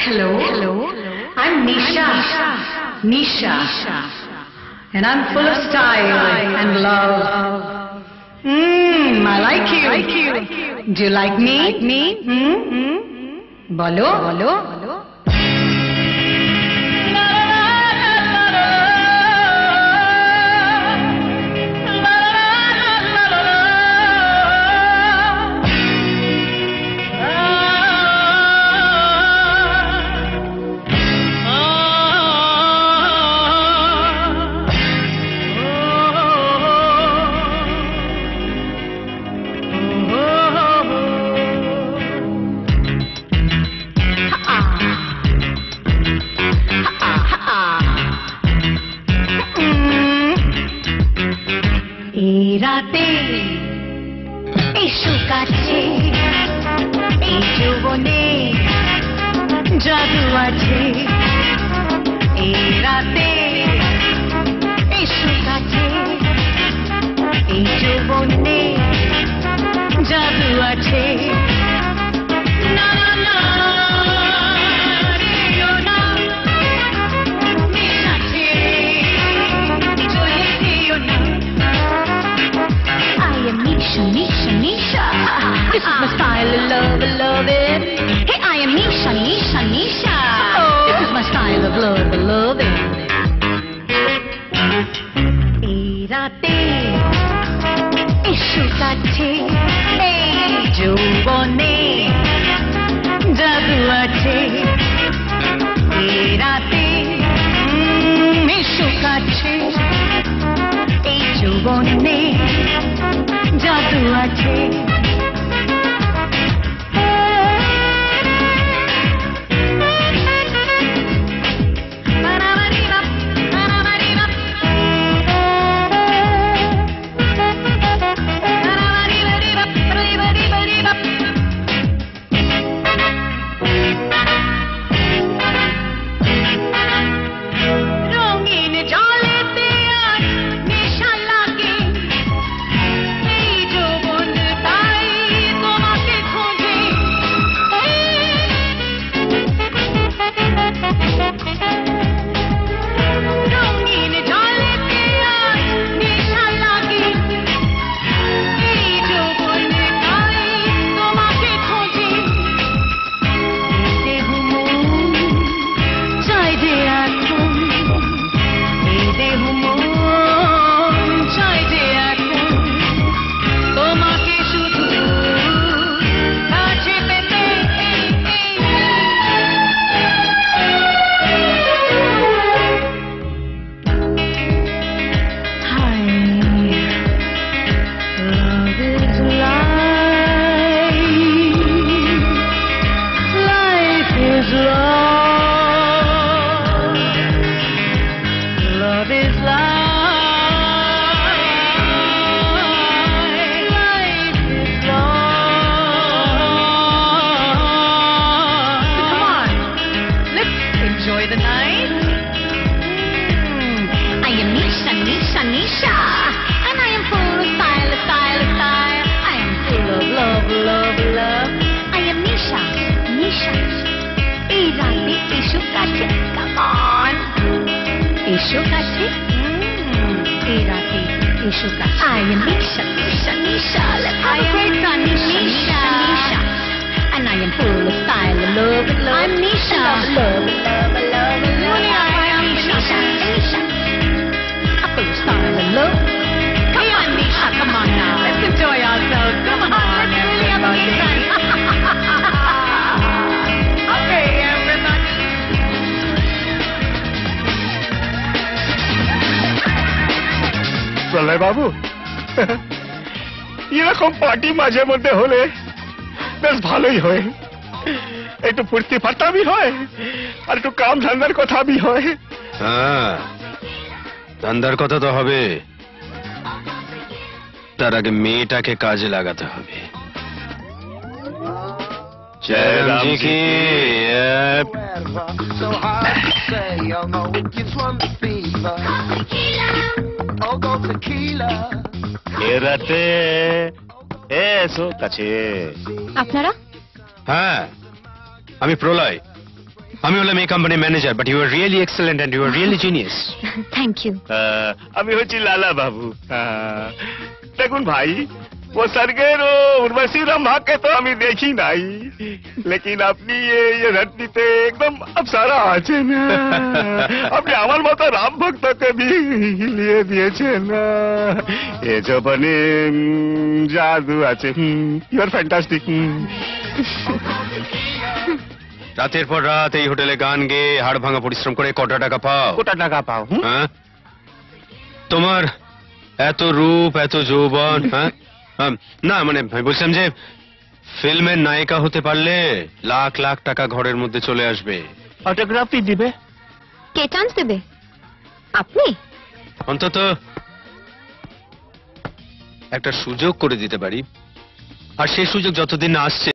Hello. I'm Nisha. And I'm full of style and love. I like you. Do you like me? Bolo. রাতে এই শুকাচ্ছে এই যৌবনে জাদু আছে এই রাতে এই শুকাচ্ছে এই যৌবনে জাদু আছে না না না Nisha. This is my style of love it. Hey, I am Nisha. This is my style of love it. এই রাতে শুকাচ্ছে এই যৌবনে জাদু আছে এই রাতে শুকাচ্ছে এই যৌবনে জাদু আছে Nisha, and I am full of style. I am full of love. I am Nisha. এই রাতে এসো কাছে, come on. এসো কাছে, এই রাতে এসো কাছে. I am Nisha. Let's have a great time, Nisha. And I am full of style and love. I'm Nisha. Love. I am Nisha. Full of style and love. Come on, Nisha, come on now. Let's enjoy ourselves. Come on, everybody. Okay, everybody. প্রলয় বাবু, এরকম party মাঝে মধ্যে হলে বেশ ভালোই হয়। একটু ফুর্তি ফার্তামি হয় আর একটু কাম ধান্দার কথা भी হয়। হ্যাঁ, ধান্দার কথা তো হবে, তার আগে মেয়েটাকে কাজে লাগাতে হবে। জয় রাম জি কি। এরাতে এসো কাছে। আপনারা? হ্যাঁ, আমি প্রলয়। আমি হলাম এই কোম্পানির manager, but you are really excellent and you are really genius. Thank you. আমি হচ্ছি লালা বাবু। দেখুন ভাই, वो सरगेर उर्वशी रंभा के तो हमें देखी नहीं, लेकिन अपनी ये धरतीते एकदम अप्सरा আছে না। আপনি আমার মতো রাম ভক্তকে বিলিয়ে দিয়েছেন না। এ জবনে জাদু আছে। You are fantastic. রাতের পর রাত এই হোটেলে গান গেয়ে হাড় ভাঙা পরিশ্রম করে কত টাকা পাও? কোটা টাকা পাও? হ্যাঁ, তোমার এত রূপ, এত যৌবন। হ্যাঁ, না মানে আমি বলছিলাম যে ফিল্মের নায়িকা হতে পারলে লাখ লাখ টাকা ঘরের মধ্যে চলে আসবে। অটোগ্রাফি দিবে? কে চান্স দেবে? আপনি? অন্তত একটা সুযোগ করে দিতে পারি, আর সেই সুযোগ যতদিন না আসছে